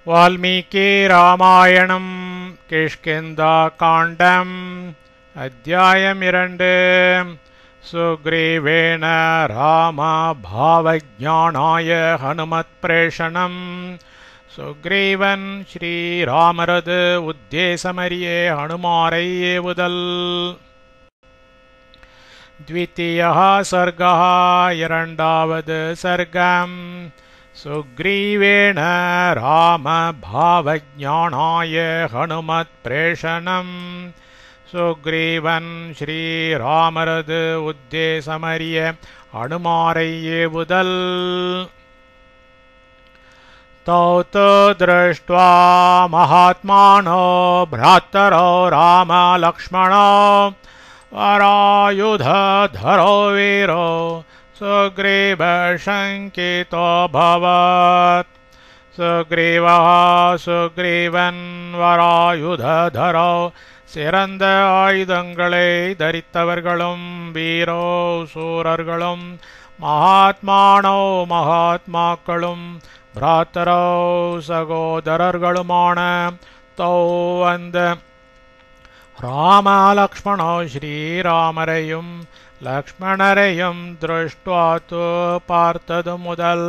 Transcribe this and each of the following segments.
वाल्मीकि रामायणं किष्किन्धाकाण्डम् अध्यायम् 2 सुग्रीवेण रामभावज्ञानाय हनुमत्प्रेषणम् सुग्रीवन् श्रीरामरद उद्देशमरिये हनुमारै एवुदल् द्वितीयः सर्गः இரண்டாவது सर्गम् सुग्रीवेण रामभावज्ञानाय हनुमत्प्रेषणम् सुग्रीवन् श्रीरामरद उद्देशमरिये हनुमारै एवुदल् तौ तु दृष्ट्वा महात्मानो भ्रातरो राम लक्ष्मणो वरायुधधरो वीरो सुग्रीवशङ्कितोऽभवत् सुग्रीवः सुग्रीवन् वरायुधधरो சிறந்த ஆயுதங்களை தரித்தவர்களும் வீரோ சூரர்களும் மகாத்மானோ மகாத்மாக்களும் பிராத்தரோ சகோதரர்களுமான தோ அந்த ராம லக்ஷ்மணோ ஸ்ரீராமரையும் லக்ஷ்மணரையும் திருஷ்டுவாத்து பார்த்தது முதல்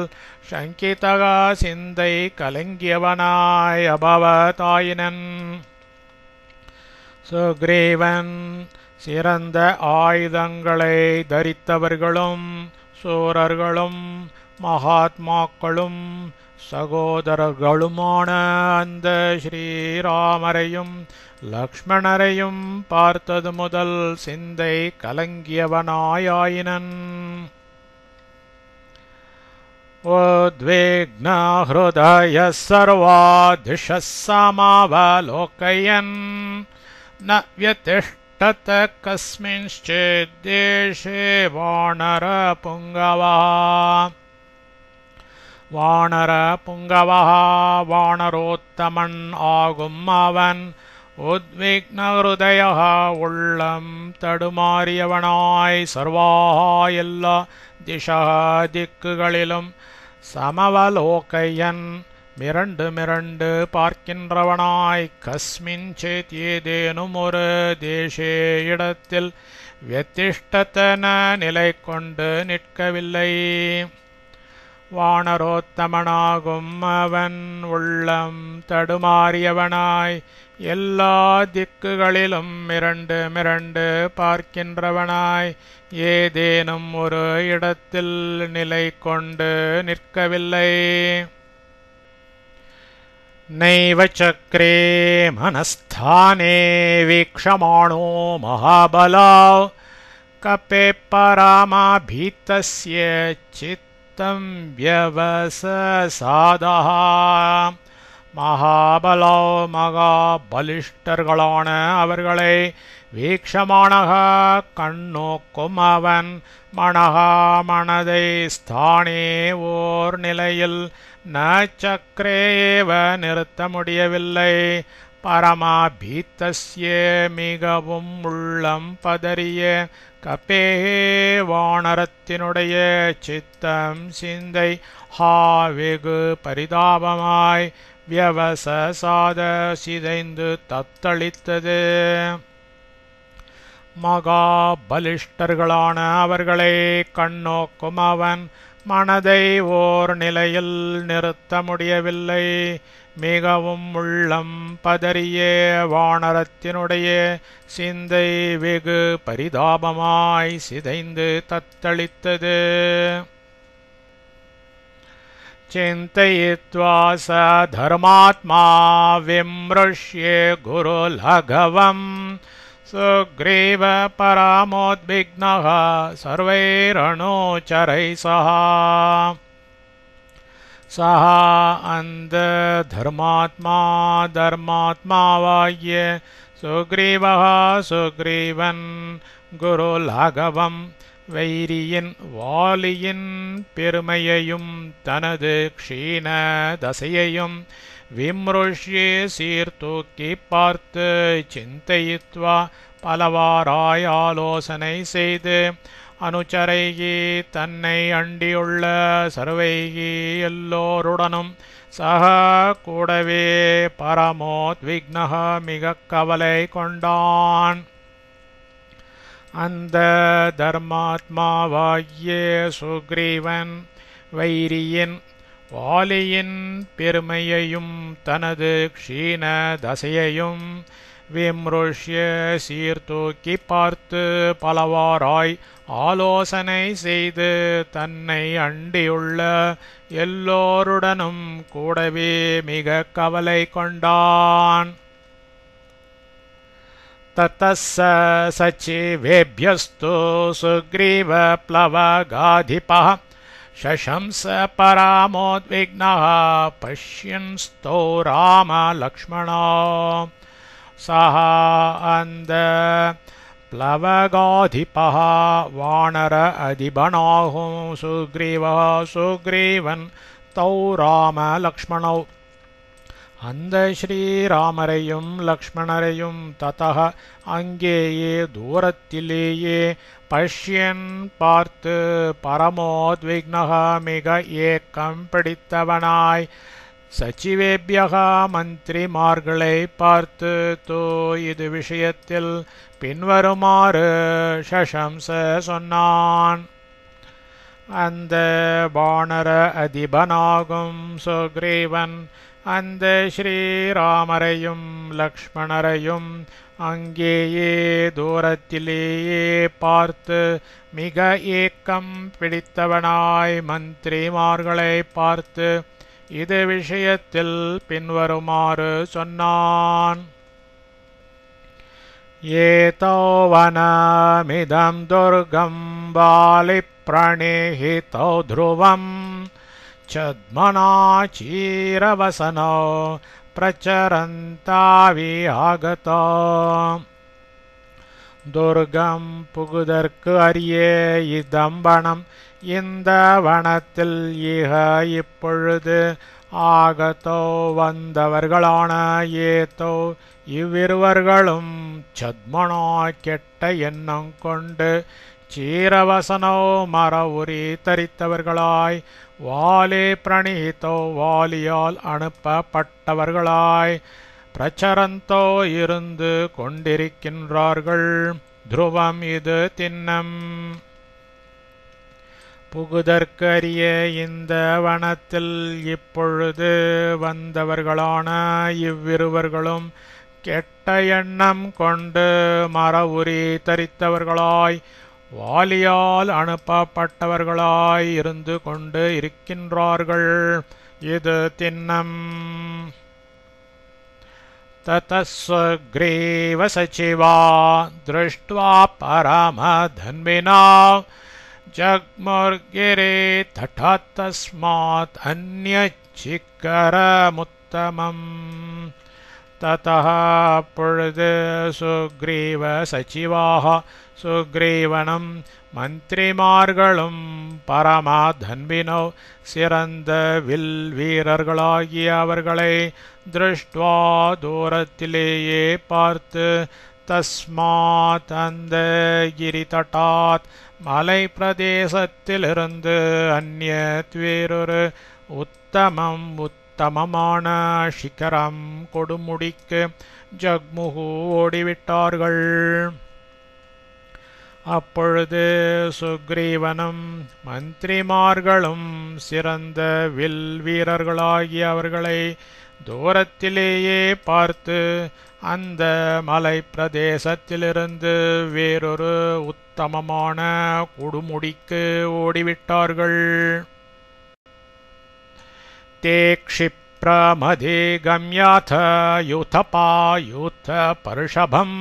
சங்கிதக சிந்தை கலங்கியவனாய் அபவதாயினன் சுக்ரீவன் சிறந்த ஆயுதங்களை தரித்தவர்களும் சூரர்களும் மகாத்மாக்களும் சகோதரர்களுமான அந்த ஸ்ரீராமரையும் லக்ஷ்மணரையும் பார்த்தது முதல் சிந்தை கலங்கியவனாயினன் உத்விக்ன ஹ்ருதய சர்வா திஷः சமாவலோகயன் न व्यतिष्ठत कस्मिंश्चित् देशे वानरपुङ्गवः वानरोत्तमन् ஆகும் அவன் உத்விக்ன ஹ்ருதயः உள்ளம் தடுமாறியவனாய் சர்வா எல்லா திஷா திக்குகளிலும் சமவலோகையன் மிரண்டு பார்க்கின்றவனாய் கஸ்மின் சேத் ஏதேனும் ஒரு தேசே இடத்தில் வியதிஷ்டத்தன நிலை கொண்டு நிற்கவில்லை வானரோத்தமனாகும் அவன் உள்ளம் தடுமாறியவனாய் எல்லா திக்குகளிலும் மிரண்டு பார்க்கின்றவனாய் ஏதேனும் ஒரு இடத்தில் நிலை கொண்டு நிற்கவில்லை नैव चक्रे मनस्थाने वीक्षमाणो महाबलो कपे परामाभीतस्य चित्तं व्यवसादः மகாபலோ மகாபலிஷ்டர்களான அவர்களை வீக்ஷமானக கண்ணோக்கும் அவன் மனதை ஸ்தானே ஓர் நிலையில் ந சக்கரேவ நிறுத்த முடியவில்லை பரமாபீத்தஸ்ய மிகவும் உள்ளம் பதறிய கபே வானரத்தினுடைய சித்தம் சிந்தை ஹா வெகு பரிதாபமாய் வியவசாத சிதைந்து தத்தளித்தது மகாபலிஷ்டர்களான அவர்களை கண்ணோக்கும் அவன் மனதை ஓர் நிலையில் நிறுத்த முடியவில்லை மிகவும் உள்ளம் பதறிய வானரத்தினுடைய சிந்தை வெகு பரிதாபமாய் சிதைந்து தத்தளித்தது चिन्तयित्वा स धर्मात्मा विमृश्ये गुरुलघवम् सुग्रीव परामोद्विग्नः सर्वैरणोचरैः सह धर्मात्मा वाह्य सुग्रीवः सुग्रीवन् गुरुलघवम् வைரியின் வாலியின் பெருமையையும் தனது க்ஷீண தசையையும் விம்ருஷ்யே சீர்தூக்கி பார்த்து சிந்தையித்வா பலவாராய் ஆலோசனை செய்து அனுச்சரைகி தன்னை அண்டியுள்ள சர்வைகி எல்லோருடனும் சக கூடவே பரமோத்விக்னஹ மிக கவலை கொண்டான். அந்த தர்மாத்மாவாகிய சுக்ரீவன் வைரியின் வாலியின் பெருமையையும் தனது க்ஷீண தசையையும் விம்ருஷ்ய சீர்தூக்கி பார்த்து பலவாராய் ஆலோசனை செய்து தன்னை அண்டியுள்ள எல்லோருடனும் கூடவே மிக கவலை கொண்டான். தத்தஸ்ஸ சச்சிவேப்யஸ்து சுக்ரீவ ப்ளவகாதிபः ஷசம்ஸ பராமோத்விக்னः பஷ்யன்ஸ்தோ ராம லக்ஷ்மணோ. சஹ அந்த ப்ளவகாதிபः வானர அதிபனாகும் சுக்ரீவன் தௌ ராம லக்ஷ்மணௌ அந்த ஸ்ரீராமரையும் லக்ஷ்மணரையும் ததஹ அங்கேயே தூரத்திலேயே பஷ்யன் பார்த்து பரமோத்விக்னஹ மிக ஏக்கம் பிடித்தவனாய் சச்சிவேப்யக மந்திரிமார்களை பார்த்து தோ இது விஷயத்தில் பின்வருமாறு ஷசம்ச சொன்னான். அந்த வானர அதிபனாகும் சுக்ரீவன் அந்த ஸ்ரீராமரையும் லக்ஷ்மணரையும் அங்கேயே தூரத்திலேயே பார்த்து மிக ஏக்கம் பிடித்தவனாய் மந்திரிமார்களை பார்த்து இது விஷயத்தில் பின்வருமாறு சொன்னான். ஏதோ வனமிதம் துர்கம் வாலி பிரணேஹிதோ த்ருவம் சத்மனா சீரவசனோ பிரச்சரந்தாவி ஆகதோ. துர்கம் புகுதற்கு அரிய இதம்பணம் இந்த வனத்தில் இக இப்பொழுது ஆகதோ வந்தவர்களான ஏதோ இவ்விருவர்களும் சத்மனோ கெட்ட எண்ணம் கொண்டு சீரவசனோ மர உரி தரித்தவர்களாய் வாலே பிரணீதோ வாலியால் அனுப்பப்பட்டவர்களாய் பிரச்சரந்தோ இருந்து கொண்டிருக்கின்றார்கள். துருவம் இது திண்ணம். புகுதற்கரிய இந்த வனத்தில் இப்பொழுது வந்தவர்களான இவ்விருவர்களும் கெட்ட எண்ணம் கொண்டு மர உரி தரித்தவர்களாய் வாலியால் அனுப்பப்பட்டவர்களாய் இருந்து கொண்டு இருக்கின்றார்கள். இது திண்ணம். ததஸ்வக்ரீவ சச்சிவா திருஷ்ட்வா பரமதன்வினா ஜக்முர்கிரே தடாத் தஸ்மாத் அன்யச்சிக்கரமுத்தமம். ததஹ அப்பொழுது சுக்ரீவ சச்சிவாக சுக்ரீவனும் மந்திரிமார்களும் பரமதன்வினோ சிறந்த வில் வீரர்களாகிய அவர்களை திருஷ்ட்வா தூரத்திலேயே பார்த்து தஸ்மாத் அந்த கிரிதட்டாத் மலை பிரதேசத்திலிருந்து அந்நியத் வேறொரு உத்தமமான சிகரம் கொடுமுடிக்கு ஜக்முகு ஓடிவிட்டார்கள். அப்பொழுது சுக்ரீவனும் மந்திரிமார்களும் சிறந்த வில் வீரர்களாகிய அவர்களை தூரத்திலேயே பார்த்து அந்த மலை பிரதேசத்திலிருந்து வேறொரு உத்தமமான கொடுமுடிக்கு ஓடிவிட்டார்கள். தே க்ஷிப்ரமதே கம்யாத யூத பருஷபம்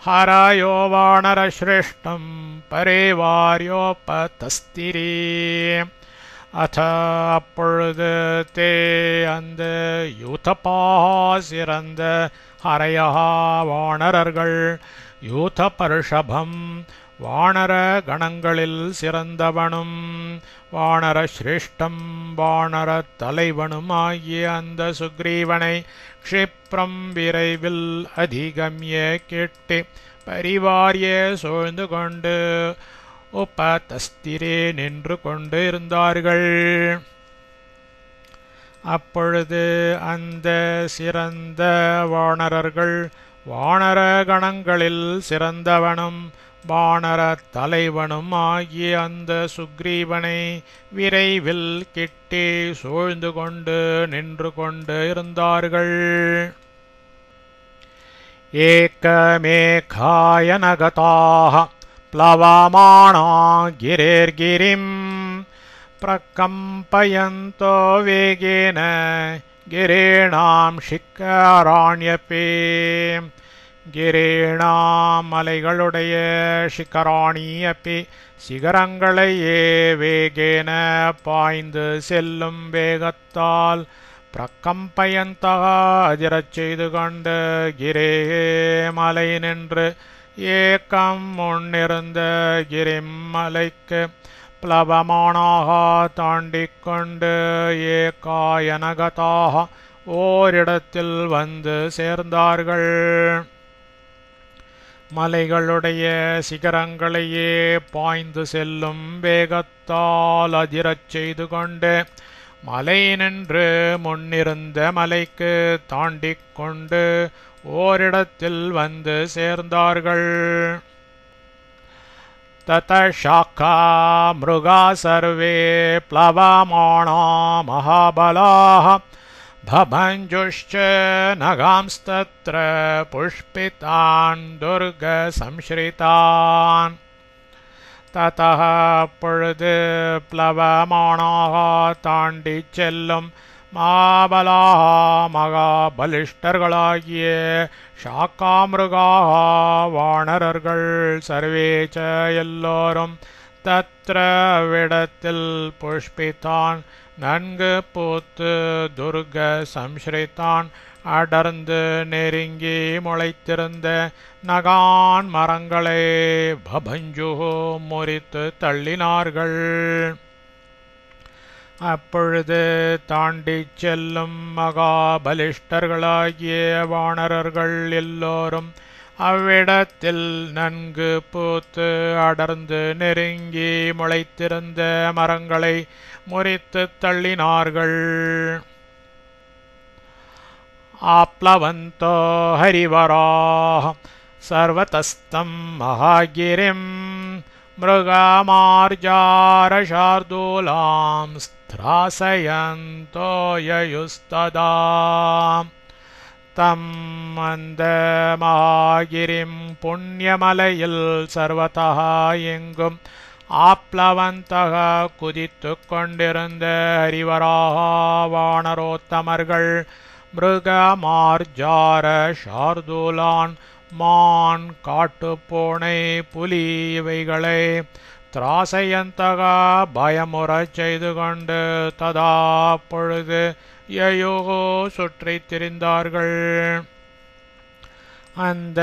ஹராயோ வானரஸ்ரேஷ்டம் பரேவார்யோபதஸ்திரே. அத அப்பொழுது தே அந்த யூதபா சிறந்த ஹரையா வானரர்கள் யூத பருஷபம் வானர கணங்களில் சிறந்தவனும் வானர சிரேஷ்டம் வானர தலைவனும் ஆகிய அந்த சுக்ரீவனை க்ஷிப்ரம் விரைவில் அதிகம்ய கேட்டு பரிவாரிய சூழ்ந்து கொண்டு உபதஸ்திரே நின்று கொண்டு இருந்தார்கள். அப்பொழுது அந்த சிறந்த வானரர்கள் வானர கணங்களில் சிறந்தவனும் வானரத் தலைவனும் ஆகிய அந்த சுக்ரீவனை விரைவில் கிட்டி சூழ்ந்து கொண்டு நின்று கொண்டு இருந்தார்கள். ஏகமேகாயனகதாः प्लवमाणा गिरिर्गिरिं प्रकम्पयन्तो वेगेन गिरीणां शिखराण्यपि गिरीणां மலைகளுடைய சிகராணி அப்பி சிகரங்களையே வேகேன பாய்ந்து செல்லும் வேகத்தால் பிரகம்பயந்தக அதிரச் செய்து கொண்டு கிரே மலை நின்று ஏக்கம் முன்னிருந்த கிரிமலைக்கு பிளவமானாக தாண்டிக் கொண்டு ஏகாயனகதாக ஓரிடத்தில் வந்து சேர்ந்தார்கள். மலைகளுடைய சிகரங்களையே பாய்ந்து செல்லும் வேகத்தால் அதிரச் செய்து கொண்டு மலை நின்று முன்னிருந்த மலைக்கு தாண்டிக் கொண்டு ஓரிடத்தில் வந்து சேர்ந்தார்கள். தத சாக்கா மிருகா சர்வே ப்ளவமாணா மகாபலாः பபஞ்சுஷ்ச நகாம்ஸ்தத்ர புஷ்பிதான் துர்க சம்ஸ்ரிதான். ததः அப்பொழுது ப்ளவமானாக தாண்டி செல்லும் மாபலாக மகாபலிஷ்டர்களாகிய சாக்காமிருகாக வானரர்கள் சர்வேச்ச எல்லோரும் தத்ர விடத்தில் புஷ்பிதான் நன்கு பூத்து துர்க சம்ஸ்ரிதான் அடர்ந்து நெருங்கி முளைத்திருந்த நகான் மரங்களை பபஞ்சு முறித்து தள்ளினார்கள். அப்பொழுது தாண்டி செல்லும் மகாபலிஷ்டர்களாகிய வானரர்கள் எல்லோரும் அவ்விடத்தில் நன்கு பூத்து அடர்ந்து நெருங்கி முளைத்திருந்த மரங்களை முறித்து தள்ளினார்கள். ஆப்ளவந்தோ ஹரிவராः சர்வதஸ்தம் மகாகிரிம் மிருகமார்ஜாரசார்தூலாம் ஸ்த்ராசயந்தோ யயுஸ்ததா. தம் அந்த மகாகிரிம் புண்ணியமலையில் சர்வதா எங்கும் ஆப்ளவந்தக குதித்து கொண்டிருந்த ஹரிவராக வானரோத்தமர்கள் மிருகமார்ஜார ஷார்தூலான் மான் காட்டுப்பூனை புலி இவைகளை திராசையந்தக பயமுறச் செய்து கொண்டு ததா பொழுது யயோகோ சுற்றித் திரிந்தார்கள். அந்த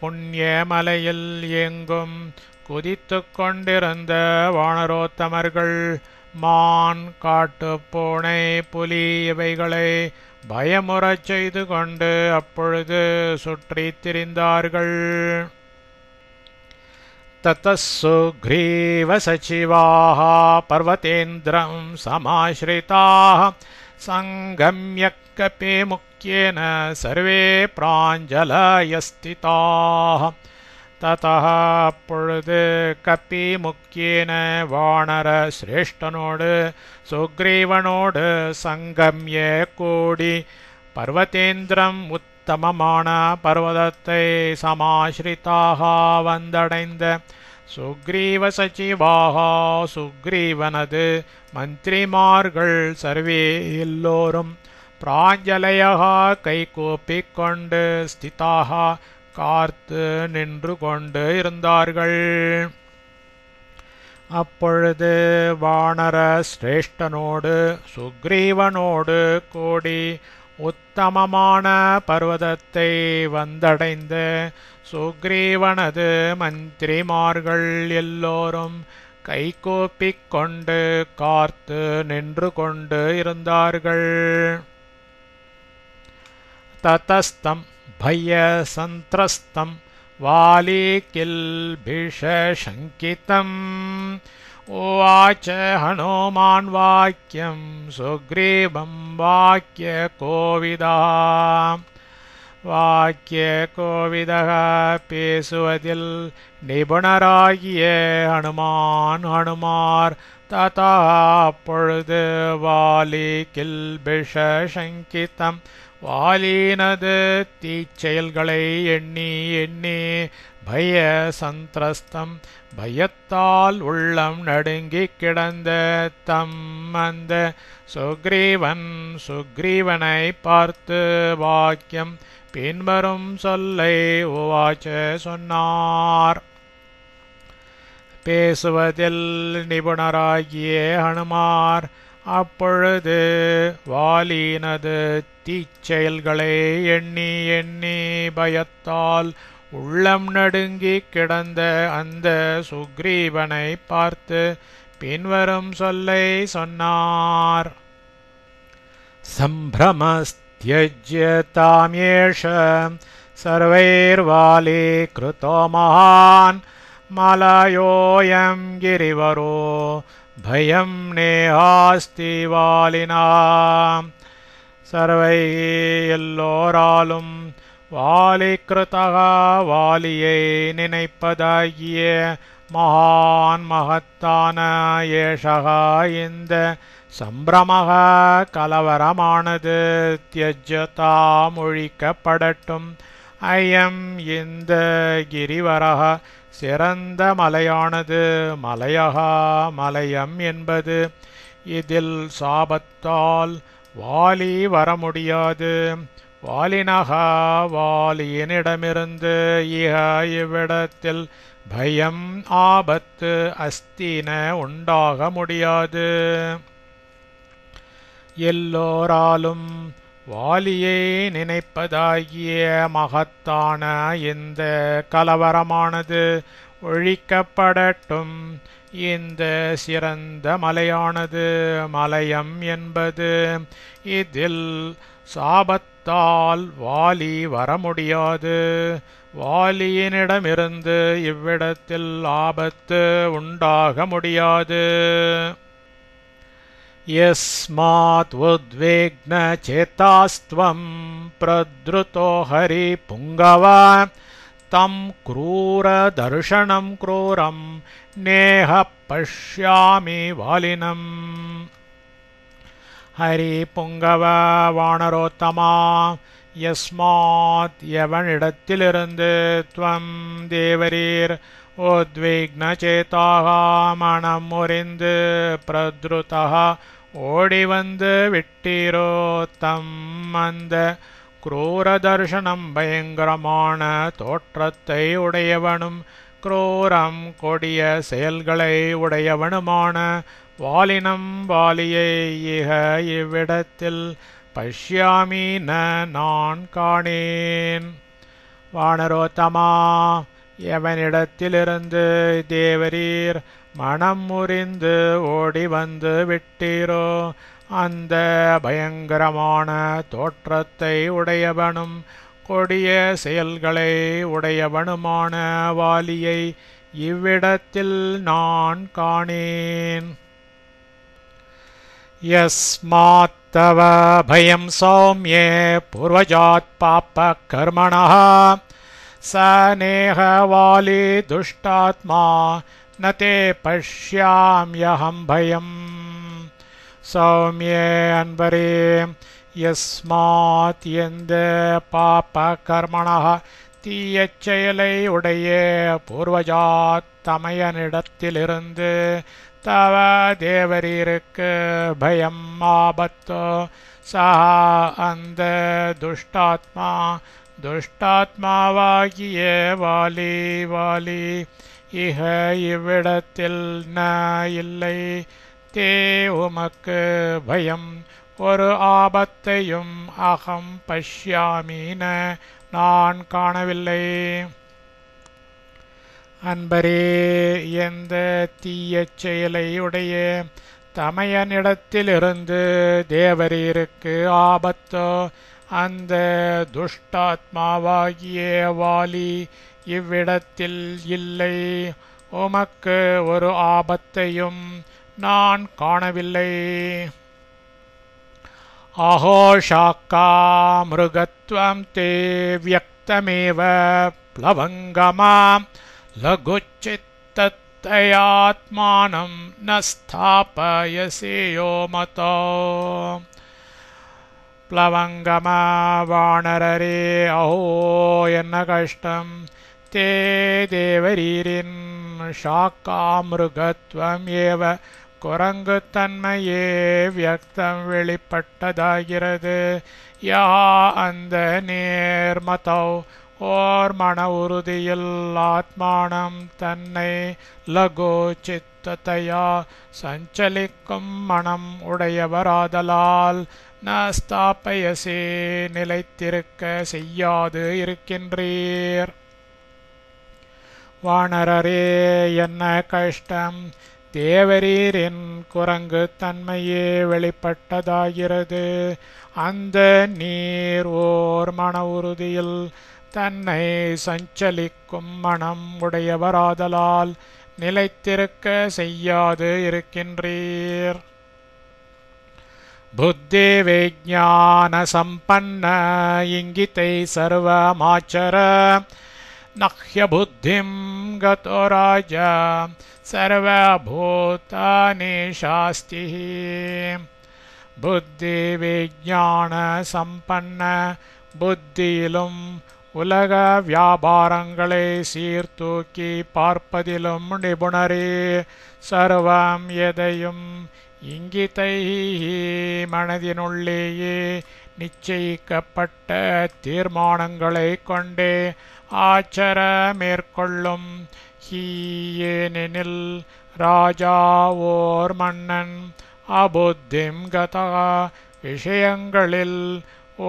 புண்ணிய மலையில் எங்கும் குதித்து கொண்டிருந்த வானரோத்தமர்கள் மான் காட்டுப்பூனை புலி இவைகளை பயமுறச் செய்து கொண்டு அப்பொழுது சுற்றித் திரிந்தார்கள். தத்தசுக்ரீவ சச்சிவாः பர்வதேந்திரம் சமாஸ்ரிதாः சங்கம்ய கபி முக்கியேன சர்வே பிராஞ்சலயஸ்திதாः. ததः அப்பொழுது கப்பி முக்கியன வானர சிரேஷ்டனோடு சுக்ரீவனோடு சங்கம்ய கூடி பர்வதேந்திரம் உத்தமமான பர்வதத்தை சமாஸ்ரிதாக வந்தடைந்த சுக்ரீவ சச்சிவாக சுக்ரீவனது மந்திரிமார்கள் சர்வே எல்லோரும் பிராஞ்சலயாக கைகூப்பிக் கொண்டு ஸ்திதாக காத்து நின்று கொண்டு இருந்தார்கள். அப்பொழுது வானர சிரேஷ்டனோடு சுக்ரீவனோடு கூடி உத்தமமான பர்வதத்தை வந்தடைந்த சுக்ரீவனது மந்திரிமார்கள் எல்லோரும் கைகூப்பிக் கொண்டு காத்து நின்று கொண்டு இருந்தார்கள். ததஸ்தம் भयसन्त्रस्तं वालीकिल्बिषशङ्कितं उवाच हनुमान् वाक्यं सुग्रीवं वाक्यकोविदः வாக்கியகோவிதः பேசுவதில் நிபுணராகிய ஹனுமார் ததா அப்பொழுது வாலி கில்பிஷ சங்கிதம் வாலினது தீச்செயல்களை எண்ணி எண்ணி பய சந்திரஸ்தம் பயத்தால் உள்ளம் நடுங்கிக் கிடந்த அந்த சுக்ரீவனை பார்த்து வாக்கியம் பின்வரும் சொல்லை உவாச்ச சொன்னார். பேசுவதில் நிபுணராகிய ஹனுமார் அப்பொழுது வாலினது தீச்செயல்களை எண்ணி எண்ணி பயத்தால் உள்ளம் நடுங்கிக் கிடந்த அந்த சுக்ரீவனை பார்த்து பின்வரும் சொல்லை சொன்னார். சம்பிரமஸ்த்யஜ்ய தாம்யேஷ சர்வைர்வாலி கிருதோ மகான் மலயோயம் கிரிவரோ பயம் நேஹாஸ்தி வாலினாம். சர்வை எல்லோராலும் வாலிகிருதக வாலியை நினைப்பதாகிய மகத்தான ஏஷகா இந்த சம்பிரமக கலவரமானது தியஜ்யதாம் ஒழிக்கப்படட்டும். ஐயம் இந்த கிரிவரக சிறந்த மலையானது மலையகா மலையம் என்பது இதில் சாபத்தால் வாலி வர முடியாது. வாலினகா வாலியினிடமிருந்து இவ்விடத்தில் பயம் ஆபத்து அஸ்தின உண்டாக முடியாது. எல்லோராலும் வாலியை நினைப்பதாகிய மகத்தான இந்த கலவரமானது ஒழிக்கப்படட்டும். இந்த சிறந்த மலையானது மலையம் என்பது இதில் சாபத்தால் வாலி வர முடியாது. வாலியினிடமிருந்து இவ்விடத்தில் ஆபத்து உண்டாக முடியாது. யஸ்மாத் உத்விக்ன சேதாஸ்த்வம் பிரத்ருதோ ஹரி புங்கவ தம் க்ரூர தர்ஷனம் க்ரூரம் நேஹ பஷ்யாமி வாலினம். ஹரி புங்கவ வானரோத்தமா, யஸ்மாத் எவனிடத்திலிருந்து துவம் தேவரீர் உத்விக்னசேதாக மனம் முறிந்து பிரத்ருதः ஓடிவந்து விட்டீரோ தம் அந்த குரூரதர்ஷனம் பயங்கரமான தோற்றத்தை உடையவனும் குரூரம் கொடிய செயல்களை உடையவனுமான வாலினம் வாலியை இவ்விடத்தில் பஷ்யாமி நான் காணேன். வானரோத்தமா, எவனிடத்திலிருந்து தேவரீர் மனம் முறிந்து ஓடி வந்து விட்டீரோ அந்த பயங்கரமான தோற்றத்தை உடையவனும் கொடிய செயல்களை உடையவனுமான வாலியை இவ்விடத்தில் நான் காணேன். யஸ்மாத்தவ பயம் சௌம்யே பூர்வஜாத் பாப கர்மணः स नेह वाली दुष्टात्मा न ते पश्याम्यहं भयम्. சௌமியே அன்பரே, யஸ்மாத் எந்த பாப கர்மணः தீயச் செயலை உடைய பூர்வஜாத் தமையனிடத்திலிருந்து தவ தேவரீருக்கு பயம் ஆபத்தோ சஹா அந்த துஷ்டாத்மாவாகிய வாலி இவ்விடத்தில் இல்லை. தே உமக்கு பயம் ஒரு ஆபத்தையும் அகம் பஷ்யாமீன நான் காணவில்லை. அன்பரே, எந்த தீயச் செயலை உடைய தமையனிடத்திலிருந்து தேவரீருக்கு ஆபத்தோ அந்த துஷ்டாத்மாவாகிய வாலி இவ்விடத்தில் இல்லை. உமக்கு ஒரு ஆபத்தையும் நான் காணவில்லை. அஹோ சாக்கா மிருகத்வம் தே வியக்தமேவ ப்ளவங்கமா லகுச்சித்தயாத்மானம் ந ஸ்தாபயசேயோ மதோ. ப்ளவங்கமா வானரரே, அஹோ என்ன கஷ்டம். தே தேவரீரின் சாக்காமிருகத்வம் ஏவ குரங்குத்தன்மையே வியக்தம் வெளிப்பட்டதாகிறது. யா அந்த நேர்மதோ ஓர் மன உறுதியில் ஆத்மானம் தன்னை லகு சித்தத்தையா சஞ்சலிக்கும் மனம் உடையவராதலால் ந ஸ்தாபயசே நிலைத்திருக்க செய்யாது இருக்கின்றீர். வானரரே என்ன கஷ்டம். தேவரீரின் குரங்கு தன்மையே வெளிப்பட்டதாகிறது. அந்த நீர் ஓர் மன உறுதியில் தன்னை சஞ்சலிக்கும் மனம் உடையவராதலால் நிலைத்திருக்க செய்யாது இருக்கின்றீர். புத்தி விஞ்ஞான சம்பன்ன இங்கிதை சர்வமாச்சர நஹ்ய புத்திம் கதோ ராஜா சர்வபூதானி சாஸ்தி. புத்தி விஞ்ஞான சம்பன்ன புத்தியிலும் உலக வியாபாரங்களை சீர்தூக்கி பார்ப்பதிலும் நிபுணரே. சர்வம் எதையும் இங்கிதை மனதினுள்ளேயே நிச்சயிக்கப்பட்ட தீர்மானங்களை கொண்டே ஆச்சர மேற்கொள்ளும். ஏனெனில் ராஜா ஓர் மன்னன் அபுத்திம் கதா விஷயங்களில்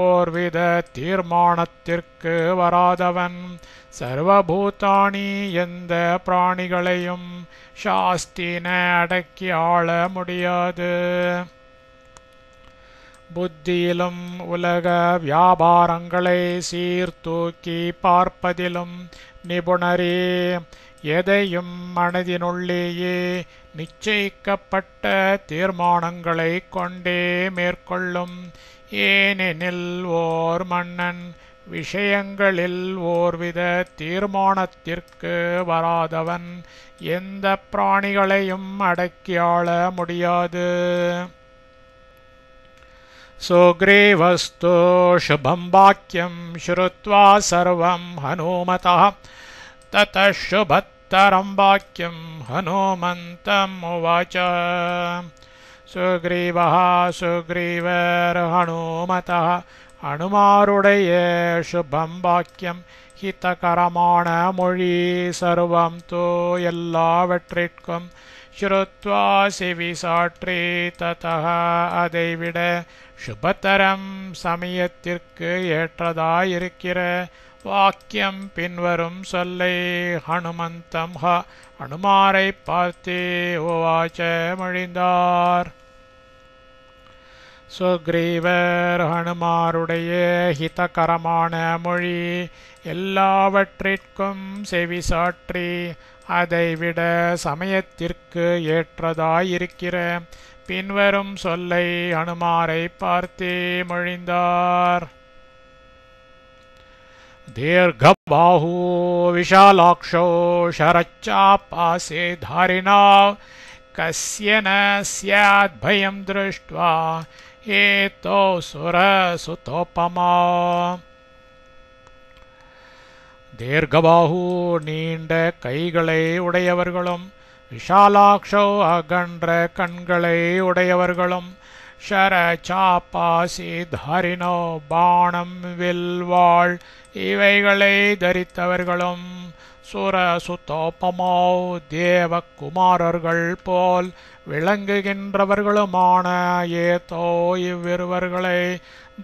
ஓர்வித தீர்மானத்திற்கு வராதவன். சர்வபூதானி எந்த பிராணிகளையும் சாஸ்தின அடக்கி ஆள முடியாது. புத்தியிலும் உலக வியாபாரங்களை சீர்தூக்கி பார்ப்பதிலும் நிபுணரே. எதையும் மனதினுள்ளேயே நிச்சயிக்கப்பட்ட தீர்மானங்களை கொண்டே மேற்கொள்ளும். ஏனெனில் ஓர் மன்னன் விஷயங்களில் ஓர்வித தீர்மானத்திற்கு வராதவன் எந்த பிராணிகளையும் அடக்கி ஆள முடியாது. சுக்ரீவஸ்து சுபம் வாக்கியம் ஸ்ருத்வா சர்வம் ஹனுமதः ததः சுபத்தரம் வாக்கியம் ஹனுமந்தம் உவாச. சுக்ரீவः சுக்ரீவர் ஹனுமதः அனுமாருடைய சுபம் வாக்கியம் ஹிதகரமான மொழி சர்வம் தோ எல்லாவற்றிற்கும் ஸ்ருத்வா செவி சாற்றி ததः அதைவிட சுபத்தரம் சமயத்திற்கு ஏற்றதாயிருக்கிற வாக்கியம் பின்வரும் சொல்லை ஹனுமந்தம் அனுமாரை பார்த்தே உவாச்ச மொழிந்தார். சுக்ரீவர் ஹனுமாருடைய ஹிதகரமான மொழி எல்லாவற்றிற்கும் செவி சாற்றி அதைவிட சமயத்திற்கு ஏற்றதாயிருக்கிற பின்வரும் சொல்லை ஹனுமாரை பார்த்தே மொழிந்தார். தீர்கபாஹு விஷாலாக்ஷோ ஷரச்சாபாசே தாரிணா கஸ்ய ந ஸ்யாத் பயம் திருஷ்ட்வா ஏதோ சுரசுதோபமா. தீர்கபாஹு நீண்ட கைகளை உடையவர்களும் விஷாலாக்ஷோ அகன்ற கண்களை உடையவர்களும் ஷரச்சாபாசி தாரினோ பாணம் வில்வாள் இவைகளை தரித்தவர்களும் சுரசுதோபமோ தேவகுமாரர்கள் போல் விளங்குகின்றவர்களுமான ஏதோ இவ்விருவர்களை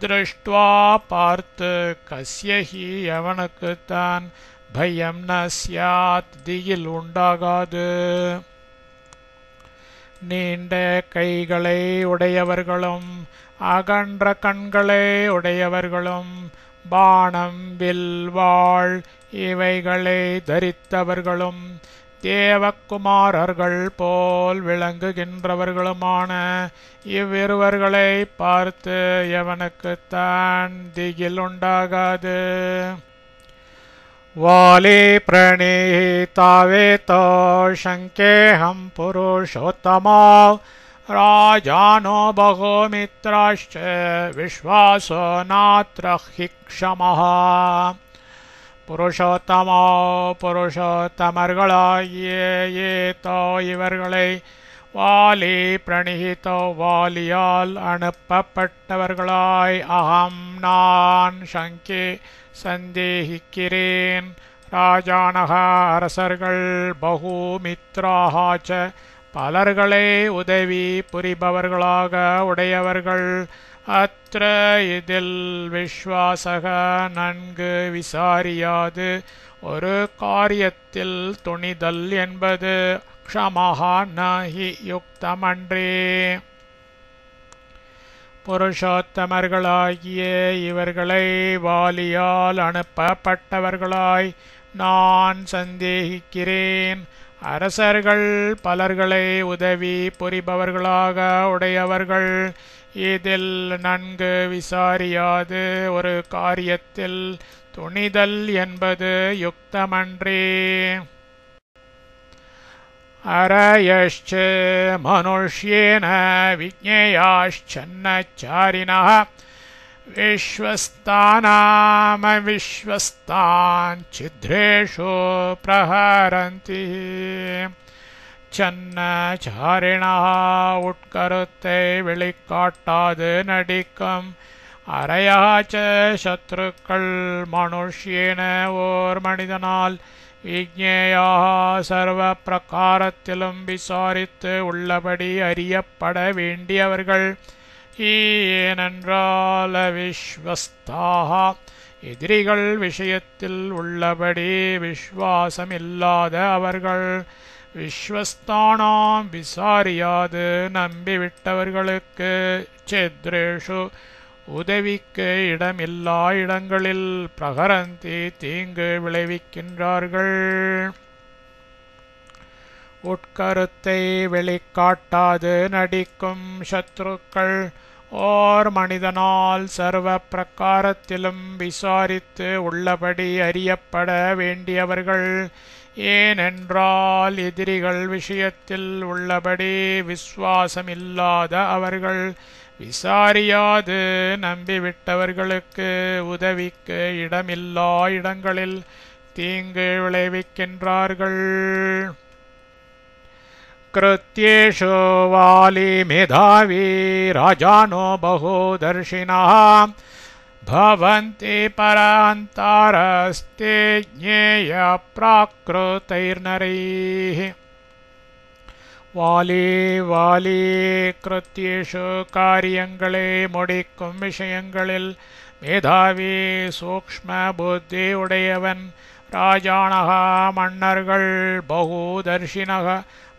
திருஷ்டுவா பார்த்து கஸ்யஹி எவனுக்குத்தான் பயம் ந ஸ்யாத் திகில் உண்டாகாது. நீண்ட கைகளை உடையவர்களும் அகன்ற கண்களை உடையவர்களும் பாணம் வில்வாள் இவைகளை தரித்தவர்களும் தேவகுமாரர்கள் போல் விளங்குகின்றவர்களுமான இவ்விருவர்களை பார்த்து எவனுக்குத்தான் திகில் உண்டாகாது. வாலி प्रणीतावेतो शङ्केऽहं पुरुषोत्तमो राजानो बहुमित्राश्च विश्वासो नात्र हि क्षमः. புருஷோத்தமோ புருஷோத்தமர்களாகிய ஏதோ இவர்களை வாலி பிரணிஹிதோ வாலியால் அனுப்பப்பட்டவர்களாய் அகம் நான் சங்கே சந்தேகிக்கிறேன். ராஜானக அரசர்கள் பகுமித்ராஹாச்ச பலர்களை உதவி புரிபவர்களாக உடையவர்கள். அத்ர இதில் விஸ்வாசக நன்கு விசாரியாது ஒரு காரியத்தில் துணிதல் என்பது க்ஷமஹா நஹி யுக்தமன்றே. புருஷோத்தமர்களாகிய இவர்களை வாலியால் அனுப்பப்பட்டவர்களாய் நான் சந்தேகிக்கிறேன். அரசர்கள் பலர்களை உதவி புரிபவர்களாக உடையவர்கள். இதில் நன்கு விசாரியாது ஒரு காரியத்தில் துணிதல் என்பது யுக்தமன்றே. அரயश्च மனுஷ்யேன விஜ்ஞேயாश्चन्नचारिणः விஸ்வஸ்தானாமவிஸ்வஸ்தான் சித்ரேஷு பிரஹரந்தி. சன்னச்சாரிணா உட்கருத்தை வெளிக்காட்டாது நடிக்கும் அரையாச்ச சத்ருக்கள் மனுஷ்யேன ஓர் மனிதனால் விஜ்ஞேயா சர்வ பிரகாரத்திலும் விசாரித்து உள்ளபடி அறியப்பட வேண்டியவர்கள். ஏனென்றால் விஸ்வஸ்தாக எதிரிகள் விஷயத்தில் உள்ளபடி விஸ்வாசமில்லாத அவர்கள். விஸ்வஸ்தானாம் விசாரியாது நம்பிவிட்டவர்களுக்கு சித்ரேஷு உதவிக்கு இடமில்லா இடங்களில் பிரகரந்தி தீங்கு விளைவிக்கின்றார்கள். உட்கருத்தை வெளிக்காட்டாது நடிக்கும் சத்ருக்கள் ஓர் மனிதனால் சர்வ பிரகாரத்திலும் விசாரித்து உள்ளபடி அறியப்பட வேண்டியவர்கள். ஏனென்றால் எதிரிகள் விஷயத்தில் உள்ளபடி விசுவாசமில்லாத அவர்கள். விசாரியாது நம்பிவிட்டவர்களுக்கு உதவிக்கு இடமில்லா இடங்களில் தீங்கு விளைவிக்கின்றார்கள். கிருத்யேஷு வாலி மேதாவி ராஜானோ பகுதர்ஷினः பவந்தி பராந்தாரஸ்தே ஜ்ஞேய ப்ராக்ருதைர்நரைः. வாலி கிருத்யேஷு காரியங்களை முடிக்கும் விஷயங்களில் மேதாவி சூக்ஷ்ம புத்தி உடையவன். ராஜானக மன்னர்கள் பகுதர்ஷினக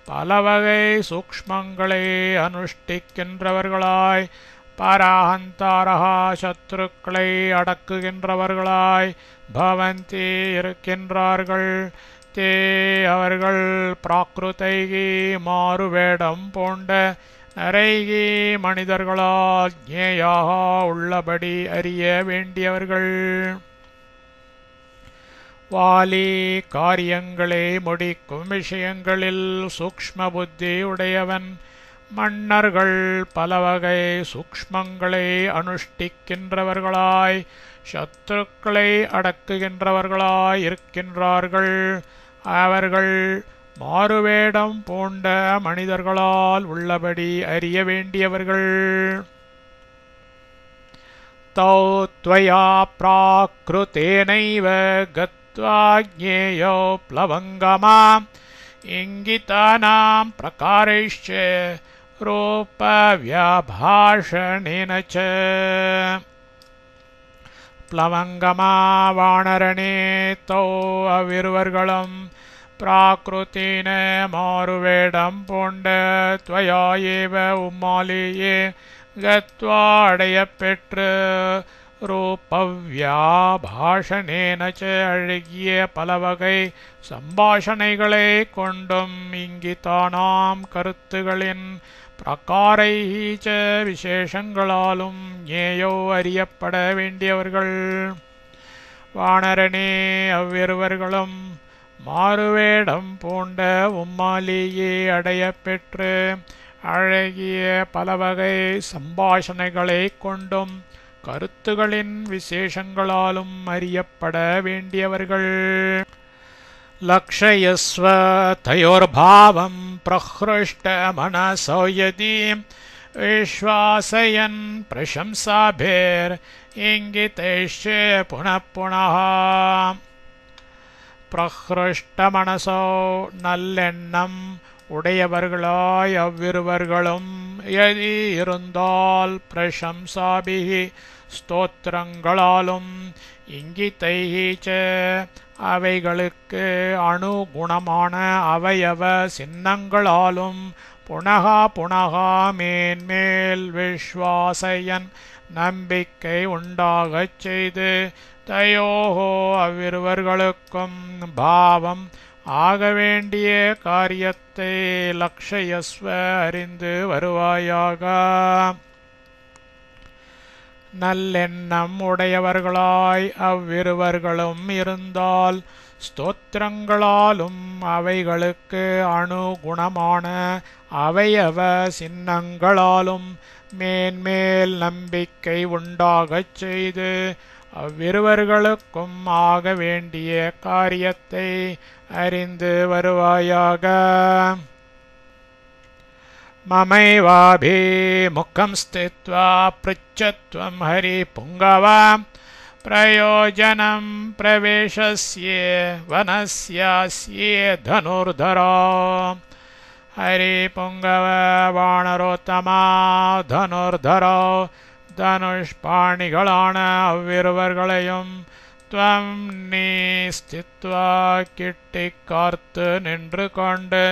பலவகை சூக்ஷ்மங்களை அனுஷ்டிக்கின்றவர்களாய். பராஹந்தாரஹா சத்ருக்களை அடக்குகின்றவர்களாய் பவந்தி இருக்கின்றார்கள். தே அவர்கள் பிராக்ருதைகி மாறுவேடம் பூண்ட நரைகி மனிதர்களால் ஜ்ஞேயாக உள்ளபடி அறிய வேண்டியவர்கள். வாலி காரியங்களை முடிக்கும் விஷயங்களில் சூக்ஷ்ம புத்தி உடையவன். மன்னர்கள் பலவகை சூக்ஷ்மங்களை அனுஷ்டிக்கின்றவர்களாய் சத்துருக்களை அடக்குகின்றவர்களாய் இருக்கின்றார்கள். அவர்கள் மாறுவேடம் பூண்ட மனிதர்களால் உள்ளபடி அறிய வேண்டியவர்கள். தௌ த்வயா ப்ராக்ருதேனைவ கத்வா ஜ்ஞேயோ ப்ளவங்கமா இங்கிதானாம் பிரகாரைஷ்ச ரூப வியாபாஷணேன ச. ப்ளவங்கமா வானரணே தோ அவ்விருவர்களும் பிராக்ருத்தின மாறுவேடம் பூண்ட துவயா ஏவ உம்மாலேயே கத்வா அடைய பெற்று ரூபவ்யாபாஷணேன அழகிய பலவகை சம்பாஷணைகளை கொண்டும் இங்கிதானாம் கருத்துகளின் பிரகாரைச்ச விசேஷங்களாலும் ஞேயோ அறியப்பட வேண்டியவர்கள். வானரனே, அவ்விருவர்களும் மாறுவேடம் பூண்ட உம்மாலேயே அடைய பெற்று அழகிய பலவகை சம்பாஷணைகளை கொண்டும் கருத்துகளின் விசேஷங்களாலும் அறியப்பட வேண்டியவர்கள். லக்ஷயஸ்வ தயோர்பாவம் பிரஹ்ருஷ்ட மனசோ யதி விஸ்வாசயன் பிரசம்சாபேர் இங்கிதேஷ்ய புனః புனः. பிரஹ்ருஷ்ட மனசோ நல்லெண்ணம் உடையவர்களாய் அவ்விருவர்களும் யதி இருந்தால் பிரசம்சாபிஹி ஸ்தோத்திரங்களாலும் இங்கிதைஹீச்ச அவைகளுக்கு அணுகுணமான அவயவ சின்னங்களாலும் புனகா புனகா மேன்மேல் விஸ்வாசயன் நம்பிக்கை உண்டாகச் செய்து தயோஹோ அவ்விருவர்களுக்கும் பாவம் ஆக வேண்டிய காரியத்தை லக்ஷயஸ்வ அறிந்து வருவாயாக. நல்லெண்ணம் உடையவர்களாய் அவ்விருவர்களும் இருந்தால் ஸ்தோத்திரங்களாலும் அவைகளுக்கு அணுகுணமான அவயவ சின்னங்களாலும் மேன்மேல் நம்பிக்கை உண்டாகச் செய்து அவ்விருவர்களுக்கும் ஆக வேண்டிய காரியத்தை அறிந்து வருவாயாக. மமைவாபிமுகம் ஸ்தித்வா ப்ருச்சத்வம் ஹரி புங்கவா பிரயோஜனம் பிரவேசஸ்ய வனஸ்யாஸ்யே தனுர்தரா. ஹரி புங்கவ வானரோத்தமா தனுர்தரோ தனுஷ்பாணிகளான அவ்விருவர்களையும் துவம் நீ ஸ்தித்வா கிட்டிக் காத்து நின்று கொண்டு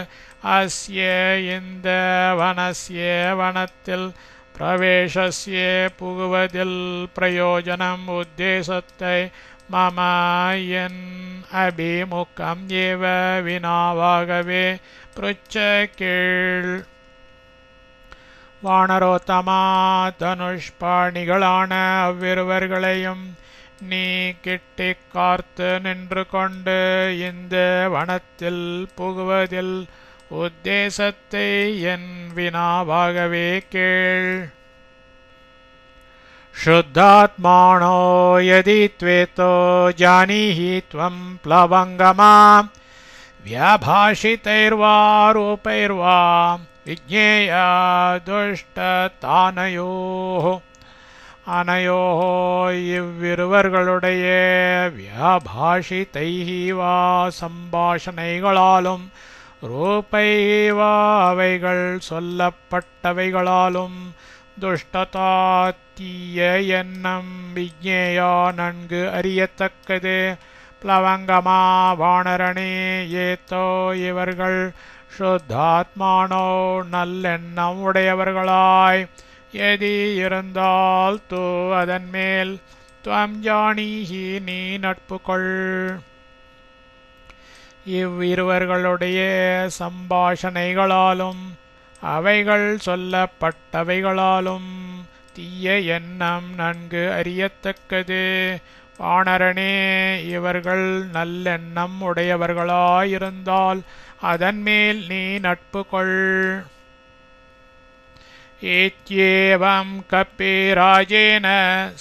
அஸ்ய இந்த வனஸ்ய வனத்தில் பிரவேசஸ்ய புகுவதில் பிரயோஜனம் உத்தேசத்தை மம என் அபிமுகம் ஏவ வினாவாகவே பிருச்ச கீழ். வானரோத்தமா தனுஷ்பாணிகளான அவ்விருவர்களையும் நீ கிட்டிக் காத்து நின்று கொண்டு இந்த வனத்தில் புகுவதில் உத்தேசத்தை என் வினாவாகவே கேள். शुद्धात्मानो यदि त्वेतो जानीहि त्वं प्लवङ्गमा व्याभाषितैर्वा रूपैर्वा विज्ञेया दुष्टतानयोः. अनयोः இவ்விருவர்களுடைய வியாபாஷிதைஹி வா சம்பாஷணைகளாலும் ரூபைஹி வா அவைகள் சொல்லப்பட்டவைகளாலும் துஷ்டதா தீய எண்ணம் விஜ்ஞேயா நன்கு அறியத்தக்கது. பிளவங்கமா வானரணே ஏத்தோ இவர்கள் சுத்தாத்மானோ நல்லெண்ணம் உடையவர்களாய் எதி இருந்தால் தூ அதன் மேல் துவம் ஜானீஹி நீ நட்பு கொள். இவ்விருவர்களுடைய சம்பாஷணைகளாலும் அவைகள் சொல்லப்பட்டவைகளாலும் தீய எண்ணம் நன்கு அறியத்தக்கது. வானரனே இவர்கள் நல்லெண்ணம் உடையவர்களாயிருந்தால் அதன் மேல் நீ நட்பு கொள். इत्येवं कपिराजेन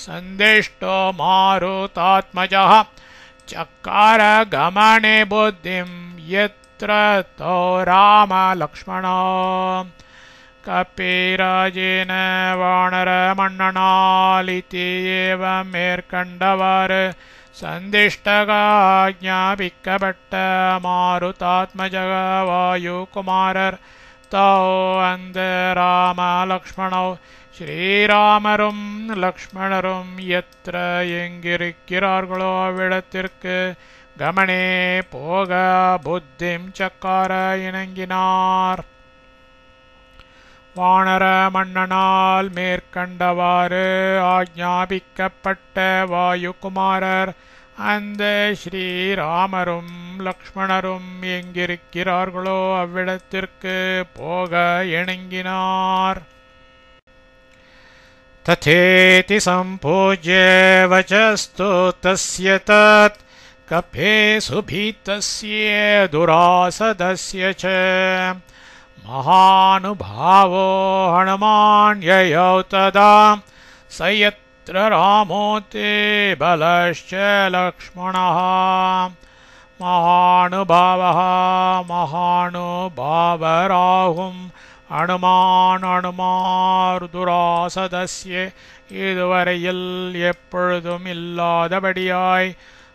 सन्दिष्टो मारुतात्मजः चकार गमने बुद्धिं यत्र तो रामलक्ष्मणो. कपिराजेन वानरमण्डनालिति एवं मेर्कण्डवर सन्दिष्टगाज्ञापिकभट्ट मारुतात्मजः वायुकुमारர் தோ அந்த ராம லக்ஷ்மணோ ஸ்ரீராமரும் லக்ஷ்மணரும் எத்திர எங்கிருக்கிறார்களோ அவ்விடத்திற்கு கமனே போக புத்திம் சக்கார இணங்கினார். வானர மன்னனால் மேற்கண்டவாறு ஆக்ஞாபிக்கப்பட்ட வாயுகுமாரர் அந்த ஸ்ரீராமரும் லக்ஷ்மணரும் எங்கிருக்கிறார்களோ அவ்விடத்திற்கு போக இணங்கினார். ததேதி சம்பூஜ்ய வசஸ்து தஸ்ய தத் கபே சுபீதஸ்ய துராசதஸ்ய ச மகானுபாவோ ஹனுமான் யயௌ ததா சயத்ர ராமோதே பலश्च லக்ஷ்மணः. மகானுபாவः மகானுபாவராகும் அனுமான் அனுமார் துராசதஸ்ய இதுவரையில் எப்பொழுதும் இல்லாதபடியாய்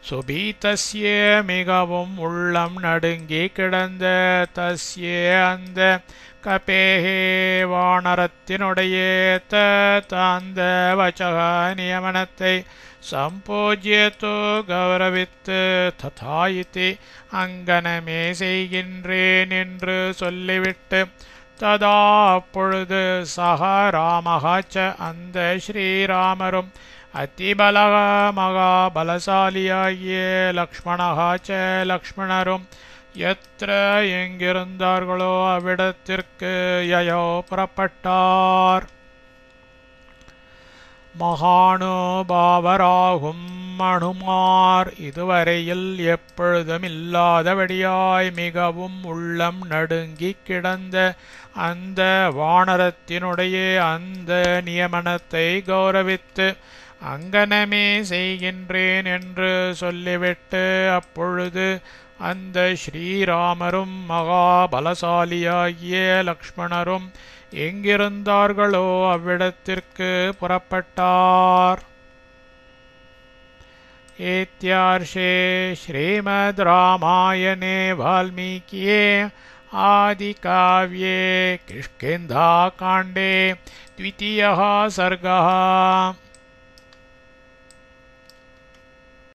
சுபீதஸ்ய மிகவும் உள்ளம் நடுங்கி கிடந்த தஸ்ய அந்த கபேஹே வானரத்தினுடைய அந்த வச்சக நியமனத்தை சம்போஜ்யத்தோ கௌரவித்து ததாயித்தி அங்கனமே செய்கின்றேன் என்று சொல்லிவிட்டு ததா அப்பொழுது சக ராமஹாச்ச அந்த ஸ்ரீராமரும் அதிபலக மகாபலசாலியாகிய லக்ஷ்மணஹாச்ச லக்ஷ்மணரும் எத்திர எங்கிருந்தார்களோ அவ்விடத்திற்கு யயோ புறப்பட்டார். மகானுபாவராகும் அனுமார் இதுவரையில் எப்பொழுதும் இல்லாதபடியாய் மிகவும் உள்ளம் நடுங்கி கிடந்த அந்த வானரத்தினுடைய அந்த நியமனத்தை கௌரவித்து அங்கனமே செய்கின்றேன் என்று சொல்லிவிட்டு அப்பொழுது அந்த ஸ்ரீராமரும் மகாபலசாலியாகிய லக்ஷ்மணரும் எங்கிருந்தார்களோ அவ்விடத்திற்கு புறப்பட்டார். ஏத்யார்ஷே ஸ்ரீமத் ராமாயணே வால்மீகியே ஆதிகாவ்யே கிஷ்கிந்தாகாண்டே द्वितीयः सर्गः.